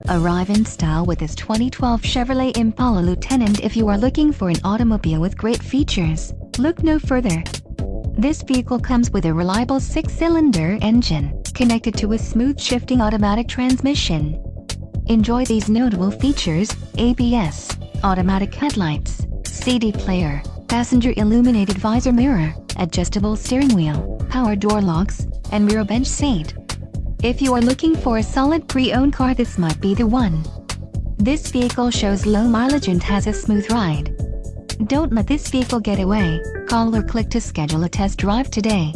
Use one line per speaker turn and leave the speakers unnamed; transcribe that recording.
Arrive in style with this 2012 Chevrolet Impala Lieutenant. If you are looking for an automobile with great features, look no further. This vehicle comes with a reliable 6-cylinder engine, connected to a smooth shifting automatic transmission. Enjoy these notable features: ABS, automatic headlights, CD player, passenger illuminated visor mirror, adjustable steering wheel, power door locks, and rear bench seat. If you are looking for a solid pre-owned car, this might be the one. This vehicle shows low mileage and has a smooth ride. Don't let this vehicle get away. Call or click to schedule a test drive today.